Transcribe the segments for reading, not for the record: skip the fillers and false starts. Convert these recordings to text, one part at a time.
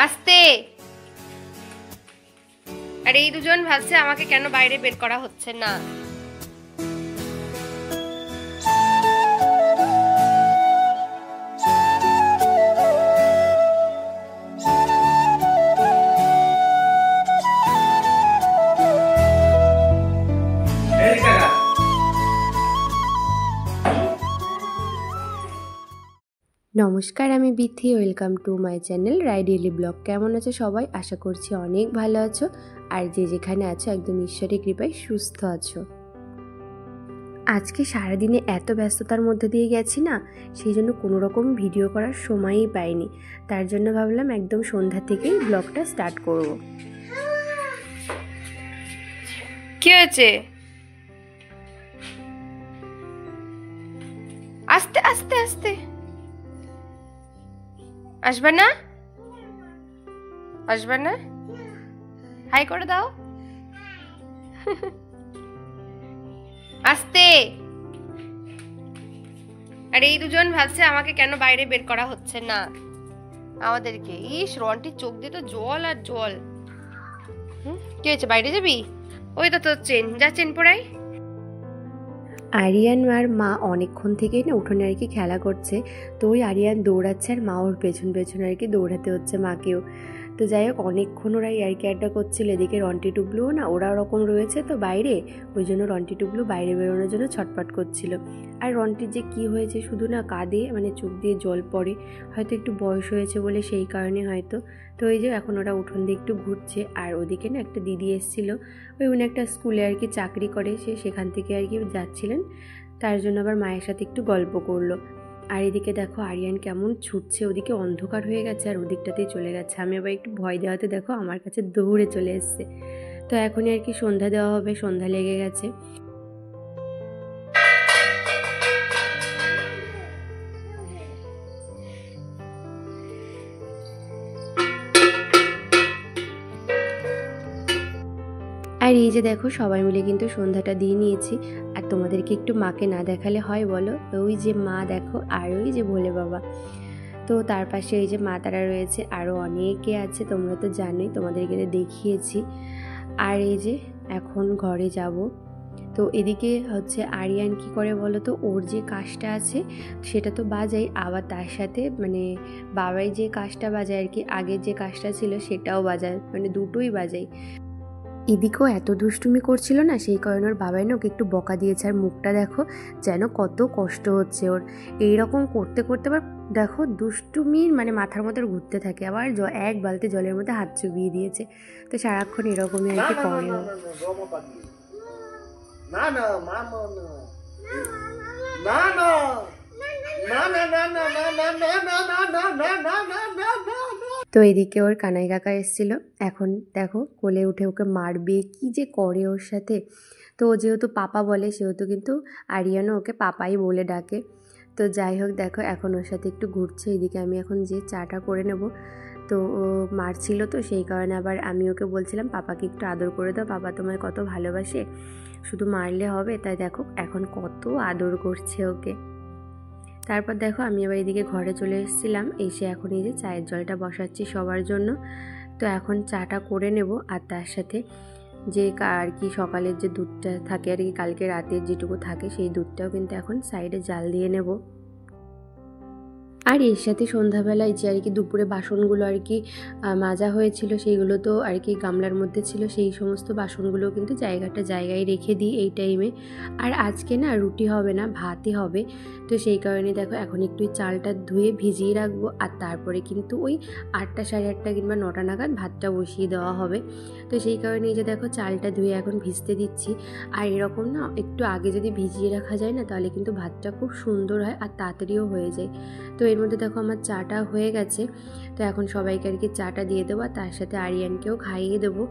আস্তে। আর এই দুজন ভাবছে আমাকে কেন বাইরে বের করা হচ্ছে না। নমস্কার, আমি Bithi. Welcome to my channel Rai daily blog. কেমন আছো সবাই? আশা করছি অনেক ভালো আছো, আর যে যেখানে আছো একদম ঈশ্বরের কৃপায় সুস্থ আছো। আজকে সারাদিনে এত ব্যস্ততার মধ্যে দিয়ে গেছি না, সেই জন্য কোনো রকম ভিডিও করার সময়ই পাইনি। তার জন্য ভাবলাম একদম সন্ধ্যা থেকেই ব্লগটা স্টার্ট করব। কি হয়েছে? আস্তে আস্তে আস্তে। আসবে না? আসবে না? হাই করে দাও। আস্তে। আর এই দুজন ভাবছে আমাকে কেন বাইরে বের করা হচ্ছে না আমাদেরকে। ইস, রন্টির চোখ দিয়ে তো জল আর জল। কি হয়েছে? বাইরে যাবি? ওই তো তোর চেন, যা চেন পড়াই। আরিয়ান আর মা অনেকক্ষণ থেকেই না উঠোনে আর কি খেলা করছে। তো ওই আরিয়ান দৌড়াচ্ছে আর মা ওর পেছন পেছন আর কি দৌড়াতে হচ্ছে মাকেও। তো যাই হোক, অনেকক্ষণ ওরা ইয়ার্কি আড্ডা করছিল। এদিকে রন্টি টুবলুও না ওরা ওরকম রয়েছে তো বাইরে, ওই জন্য রন্টি টুবলু বাইরে বেরোনোর জন্য ছটফট করছিল। আর রন্টির যে কি হয়েছে, শুধু না কাঁদে, মানে চোখ দিয়ে জল পড়ে। হয়তো একটু বয়স হয়েছে বলে সেই কারণে হয়তো। তো এই যে এখন ওরা উঠোন দিয়ে একটু ঘুরছে। আর ওদিকে না একটা দিদি এসেছিল, ওই উনি একটা স্কুলে আর কি চাকরি করে, সেখান থেকে আর কি যাচ্ছিলেন। তার জন্য আবার মায়ের সাথে একটু গল্প করলো। আর এদিকে দেখো আরিয়ান কেমন ছুটছে, ওদিকে অন্ধকার হয়ে গেছে আর ওদিকটাতেই চলে গেছে। আমি আবার একটু ভয় দেওয়াতে দেখো আমার কাছে দৌড়ে চলে এসছে। তো এখনই আর কি সন্ধ্যা দেওয়া হবে, সন্ধ্যা লেগে গেছে। আর এই যে দেখো সবাই মিলে কিন্তু সন্ধ্যাটা দিয়ে নিয়েছি। আর তোমাদেরকে একটু মাকে না দেখালে হয় বলো? ওই যে মা দেখো, আর ওই যে ভোলে বাবা। তো তার পাশে এই যে মা তারা রয়েছে, আরও অনেকে আছে, তোমরা তো জানোই, তোমাদেরকে দেখিয়েছি। আর এই যে এখন ঘরে যাব। তো এদিকে হচ্ছে আরিয়ান কি করে বলো তো, ওর যে কাজটা আছে সেটা তো বাজাই, আবার তার সাথে মানে বাবাই যে কাজটা বাজায় আর কি, আগের যে কাজটা ছিল সেটাও বাজায়, মানে দুটোই বাজাই। এদিকেও এত দুষ্টুমি করছিল না, সেই কারণে ওর বাবাই না ওকে একটু বকা দিয়েছে। আর মুখটা দেখো যেন কত কষ্ট হচ্ছে ওর। এইরকম করতে করতে আবার দেখো দুষ্টুমির মানে মাথার মধ্যে ঘুরতে থাকে। আবার এক বালতি জলের মধ্যে হাত চুবিয়ে দিয়েছে। তো সারাক্ষণ এরকমই আর কি করে। তো এদিকে ওর কানাই কাকা এসেছিল, এখন দেখো কোলে উঠে ওকে মারবে, কি যে করে ওর সাথে। তো ও যেহেতু পাপা বলে সেহেতু কিন্তু আরিয়ানও ওকে পাপাই বলে ডাকে। তো যাই হোক দেখো এখন ওর সাথে একটু ঘুরছে। এদিকে আমি এখন যে চাটা করে নেব। তো ও মারছিল, তো সেই কারণে আবার আমি ওকে বলছিলাম পাপাকে একটু আদর করে দাও, পাপা তোমায় কত ভালোবাসে, শুধু মারলে হবে। তাই দেখো এখন কত আদর করছে ওকে। তারপর দেখো আমি আবার এদিকে ঘরে চলে এসেছিলাম, এসে এখন এই যে চায়ের জলটা বসাচ্ছি সবার জন্য। তো এখন চাটা করে নেব, আর তার সাথে যে আর কি সকালের যে দুধটা থাকে আর কি, কালকে রাতের যেটুকু থাকে সেই দুধটাও কিন্তু এখন সাইডে জাল দিয়ে নেব। আর এর সাথে সন্ধ্যাবেলায় যে আর কি দুপুরে বাসনগুলো আর কি মাজা হয়েছিল, সেইগুলো তো আর কি গামলার মধ্যে ছিল, সেই সমস্ত বাসনগুলো কিন্তু জায়গায় রেখে দিই এই টাইমে। আর আজকে না রুটি হবে না, ভাতই হবে। তো সেই কারণে দেখো এখন একটু চালটা ধুয়ে ভিজিয়ে রাখবো, আর তারপরে কিন্তু ওই 8টা সাড়ে 8টা কিংবা 9টা নাগাদ ভাতটা বসিয়ে দেওয়া হবে। তো সেই কারণে এই যে দেখো চালটা ধুয়ে এখন ভিজতে দিচ্ছি। আর এরকম না একটু আগে যদি ভিজিয়ে রাখা যায় না, তাহলে কিন্তু ভাতটা খুব সুন্দর হয় আর তাড়াতাড়িও হয়ে যায়। তো এর মধ্যে দেখো আমার চাটা হয়ে গেছে। তো এখন সবাইকে আর কি চাটা দিয়ে দেবো, আর তার সাথে আরিয়ানকেও খাইয়ে দেবো।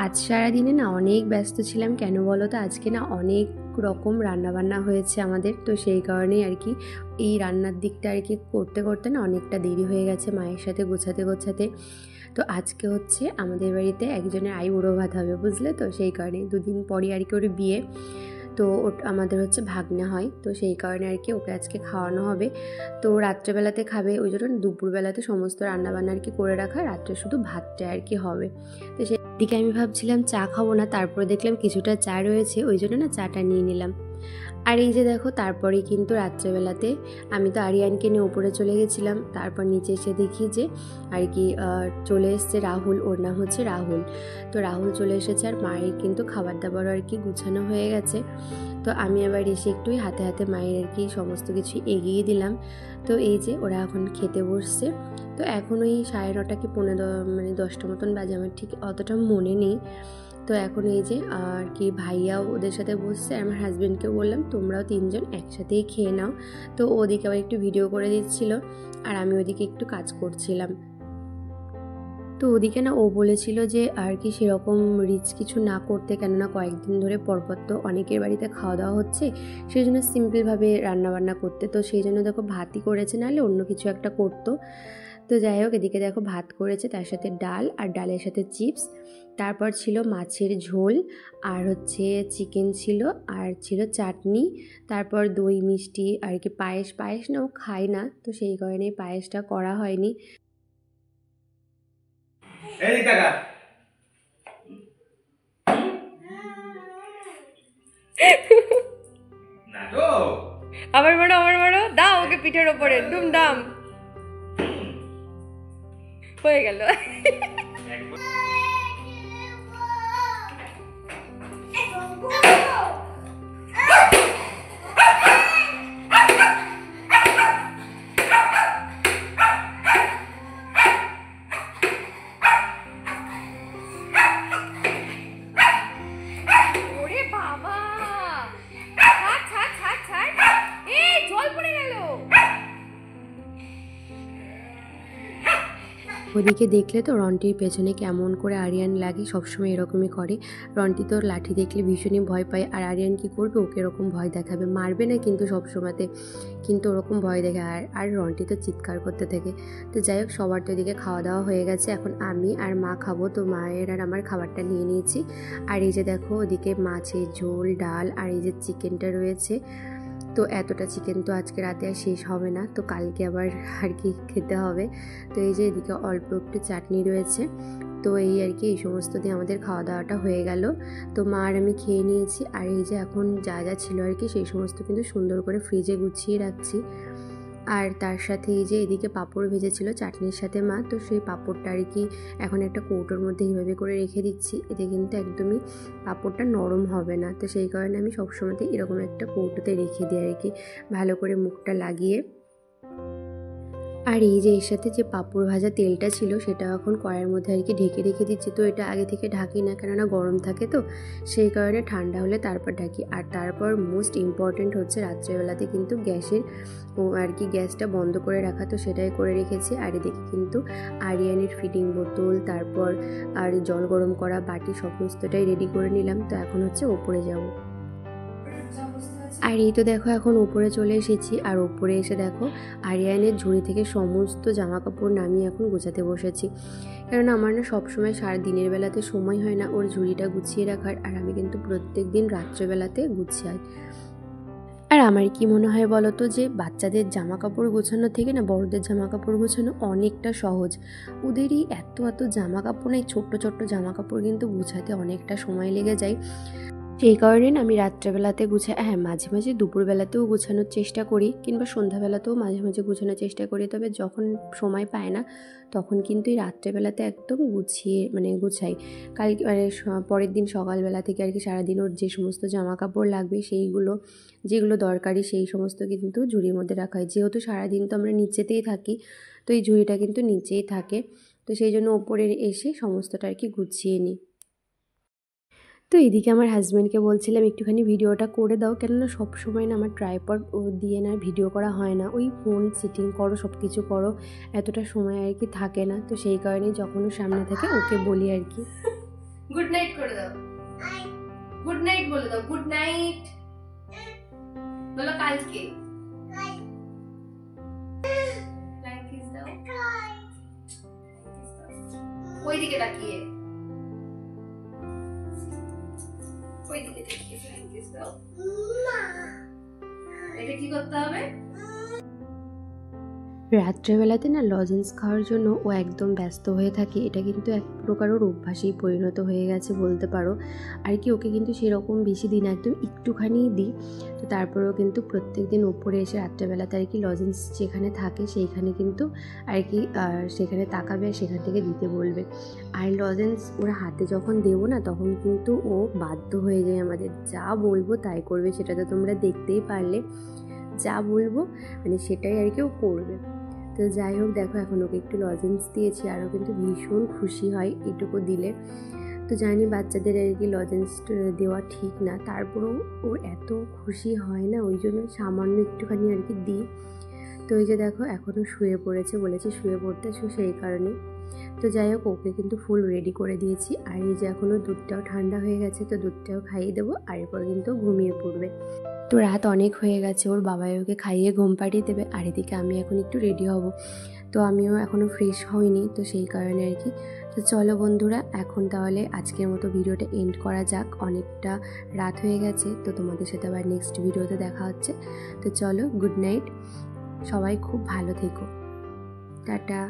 আজ সারাদিনে না অনেক ব্যস্ত ছিলাম, কেন বলো তো, আজকে না অনেক রকম রান্নাবান্না হয়েছে আমাদের। তো সেই কারণেই আর কি এই রান্নার দিকটা আর কি করতে করতে না অনেকটা দেরি হয়ে গেছে মায়ের সাথে গোছাতে। তো আজকে হচ্ছে আমাদের বাড়িতে একজনের আইবুড়ো ভাত হবে, বুঝলে তো, সেই কারণে 2 দিন পরই আর কি ওর বিয়ে। তো আমাদের হচ্ছে ভাগ্না হয়, তো সেই কারণে আর কি ওকে আজকে খাওয়ানো হবে। তো রাত্রেবেলাতে খাবে, ওই জন্য দুপুরবেলাতে সমস্ত রান্নাবান্না আর কি করে রাখা, রাত্রে শুধু ভাতটা আর কি হবে। তো সেদিকে আমি ভাবছিলাম চা খাবো না, তারপরে দেখলাম কিছুটা চা রয়েছে, ওই জন্য না চাটা নিয়ে নিলাম। আর এই যে দেখো তারপরে কিন্তু রাত্রেবেলাতে আমি তো আরিয়ানকে নিয়ে উপরে চলে গেছিলাম, তারপর নিচে এসে দেখি যে আর কি চলে এসছে রাহুল, ওর নাম হচ্ছে রাহুল। তো রাহুল চলে এসেছে, আর মায়ের কিন্তু খাবার দাবারও আর কি গুছানো হয়ে গেছে। তো আমি আবার এসে একটুই হাতে হাতে মায়ের আর কি সমস্ত কিছু এগিয়ে দিলাম। তো এই যে ওরা এখন খেতে বসছে। তো এখন ওই 9:30 কি 10টা মতন বাজে, আমার ঠিক অতটা মনে নেই। তো এখন এই যে আর কি ভাইয়াও ওদের সাথে বসছে, আমার হাজব্যান্ডকেও বললাম তোমরাও 3জন একসাথেই খেয়ে নাও। তো ওদিকে আবার একটু ভিডিও করে দিচ্ছিল, আর আমি ওদিকে একটু কাজ করছিলাম। তো ওদিকে না ও বলেছিল যে আর কি সেরকম রিচ কিছু না করতে, কেননা কয়েকদিন ধরে পরপর তো অনেকের বাড়িতে খাওয়া দাওয়া হচ্ছে, সেই জন্য সিম্পলভাবে রান্নাবান্না করতে। তো সেই জন্য দেখো ভাতই করেছে, নাহলে অন্য কিছু একটা করতো। তো যাই হোক, এদিকে দেখো ভাত করেছে, তার সাথে ডাল, আর ডালের সাথে চিপস, তারপর ছিল মাছের ঝোল, আর হচ্ছে চিকেন ছিল, আর ছিল চাটনি, তারপর দই মিষ্টি আর কি পায়েস না ও খায় না, তো সেই কারণে পায়েসটা করা হয়নি। আবার মারো দাও ওকে পিঠের ওপরে দুমদাম হয়ে গেল। ওরে বাবা, ছাড় ছাড় ছাড় ছাড়, এই জল পড়ে গেল। ওদিকে দেখলে তো রন্টির পেছনে কেমন করে আরিয়ান লাগে, সবসময় এরকমই করে। রন্টি তো লাঠি দেখলে ভীষণই ভয় পায়, আর আরিয়ান কি করবে, ওকে এরকম ভয় দেখাবে, মারবে না কিন্তু সবসময়তে, কিন্তু ওরকম ভয় দেখে। আর রন্টি তো চিৎকার করতে থাকে। তো যাই হোক, সবার তো এদিকে খাওয়া দাওয়া হয়ে গেছে, এখন আমি আর মা খাবো। তো মায়ের আর আমার খাবারটা নিয়ে নিয়েছি। আর এই যে দেখো ওদিকে মাছের ঝোল, ডাল, আর এই যে চিকেনটা রয়েছে। তো এতটা চিকেন তো আজকে রাতে আর শেষ হবে না, তো কালকে আবার আর কি খেতে হবে। তো এই যে এদিকে অল্প একটু চাটনি রয়েছে। তো এই আর কি এই সমস্ত দিয়ে আমাদের খাওয়া দাওয়াটা হয়ে গেল। তো মা আর আমি খেয়ে নিয়েছি, আর এই যে এখন যা যা ছিল আর কি সেই সমস্ত কিন্তু সুন্দর করে ফ্রিজে গুছিয়ে রাখছি। আর তার সাথে এই যে এদিকে পাঁপড় ভেজেছিল চাটনির সাথে মা, তো সেই পাঁপড়টা আর কি এখন একটা কৌটোর মধ্যে এইভাবে করে রেখে দিচ্ছি। এতে কিন্তু একদমই পাঁপড়টা নরম হবে না, তো সেই কারণে আমি সবসময়তে এরকম একটা কৌটোতে রেখে দিই আর কি, ভালো করে মুখটা লাগিয়ে। আর এই যে এর সাথে যে পাঁপড় ভাজা তেলটা ছিল সেটা এখন কড়াইয়ের মধ্যে আর কি ঢেকে রেখে দিচ্ছি। তো এটা আগে থেকে ঢাকি না, কেননা গরম থাকে, তো সেই কারণে ঠান্ডা হলে তারপর ঢাকি। আর তারপর মোস্ট ইম্পর্টেন্ট হচ্ছে রাত্রেবেলাতে কিন্তু গ্যাসের আর কি গ্যাসটা বন্ধ করে রাখা, তো সেটাই করে রেখেছি। আর এদিকে কিন্তু আরিয়ানের ফিডিং বোতল, তারপর আর জল গরম করা বাটি সমস্তটাই রেডি করে নিলাম। তো এখন হচ্ছে ওপরে যাব। আর এই তো দেখো এখন উপরে চলে এসেছি, আর উপরে এসে দেখো আরিয়ানের ঝুড়ি থেকে সমস্ত জামা কাপড় নামিয়ে এখন গোছাতে বসেছি। কারণ আমার না সবসময় সারা দিনের বেলাতে সময় হয় না ওর ঝুড়িটা গুছিয়ে রাখার, আর আমি কিন্তু প্রত্যেক দিন রাত্রেবেলাতে গুছাই। আর আমার কি মনে হয় বলো তো, যে বাচ্চাদের জামা কাপড় গোছানো থেকে না বড়দের জামা কাপড় গোছানো অনেকটা সহজ। ওদেরই এত এত জামা কাপড়, না এই ছোট্ট ছোট্ট জামা কাপড় কিন্তু গুছাতে অনেকটা সময় লেগে যায়। সেই কারণে না আমি রাত্রেবেলাতে গুছাই, হ্যাঁ মাঝে মাঝে দুপুরবেলাতেও গোছানোর চেষ্টা করি, কিংবা সন্ধ্যাবেলাতেও মাঝে মাঝে গোছানোর চেষ্টা করি। তবে যখন সময় পায় না তখন কিন্তু এই রাত্রেবেলাতে একদম গুছাই। পরের দিন সকালবেলা থেকে আর কি সারাদিন ওর যে সমস্ত জামা কাপড় লাগবে সেইগুলো, যেগুলো দরকারি সেই সমস্ত কিন্তু ঝুড়ির মধ্যে রাখা হয়। যেহেতু সারাদিন তো আমরা নিচেতেই থাকি, তো এই ঝুড়িটা কিন্তু নিচেই থাকে, তো সেই জন্য ওপরে এসে সমস্তটা আর কি গুছিয়ে নিই। তো এদিকে আমার হাজব্যান্ডকে বলছিলাম একটুখানি ভিডিওটা করে দাও, কেননা সবসময় না আমার ট্রাইপড দিয়ে না ভিডিও করা হয় না, ওই ফোন সেটিং করো, সব কিছু করো, এতটা সময় আর কি থাকে না। তো সেই কারণে যখন ও সামনে থাকে ওকে বলি আর কি। গুড নাইট করে দাও, গুড নাইট বলে দাও, গুড নাইট বলো, কালকে ওইদিকে তাকিয়ে ওইদিকে দেখিয়ে ফ্র্যাঙ্কিস দাও। এটা কি করতে হবে? রাত্রেবেলাতে না লজেন্স খাওয়ার জন্য ও একদম ব্যস্ত হয়ে থাকে। এটা কিন্তু এক প্রকার ওর অভ্যাসেই পরিণত হয়ে গেছে বলতে পারো। আর কি ওকে কিন্তু সেরকম বেশি দিন একদম একটুখানিই দিই। তো তারপরেও কিন্তু প্রত্যেক দিন ওপরে এসে রাত্রেবেলাতে আর কি লজেন্স যেখানে থাকে সেইখানে কিন্তু আর কি সেখানে তাকাবে আর সেখান থেকে দিতে বলবে। আর লজেন্স ওর হাতে যখন দেবো না তখন কিন্তু ও বাধ্য হয়ে যায় আমাদের, যা বলবো তাই করবে। সেটা তো তোমরা দেখতেই পারলে, যা বলবো মানে সেটাই আর কি ও করবে। তো যাই হোক, দেখো এখন ওকে একটু লজেন্স দিয়েছি, আরও কিন্তু ভীষণ খুশি হয় এটুকু দিলে। তো জানি বাচ্চাদের আর কি লজেন্স দেওয়া ঠিক না, তারপরেও ওর এত খুশি হয় না, ওই জন্য সামান্য একটুখানি আর কি দিই। তো এই যে দেখো এখনও শুয়ে পড়েছে, বলেছে শুয়ে পড়তে, সেই কারণে। তো যাই হোক, ওকে কিন্তু ফুল রেডি করে দিয়েছি। আর এই যে এখনও দুধটাও ঠান্ডা হয়ে গেছে, তো দুধটাও খাইয়ে দেবো, আর এরপর কিন্তু ঘুমিয়ে পড়বে। তো রাত অনেক হয়ে গেছে, ওর বাবাই ওকে খাইয়ে ঘুম পাড়িয়ে দেবে, আর এদিকে আমি এখন একটু রেডি হব। তো আমিও এখনও ফ্রেশ হইনি, তো সেই কারণে আর কি। তো চলো বন্ধুরা, এখন তাহলে আজকের মতো ভিডিওটা এন্ড করা যাক, অনেকটা রাত হয়ে গেছে। তো তোমাদের সাথে আবার নেক্সট ভিডিওতে দেখা হচ্ছে। তো চলো, গুড নাইট, সবাই খুব ভালো থেকো, টাটা।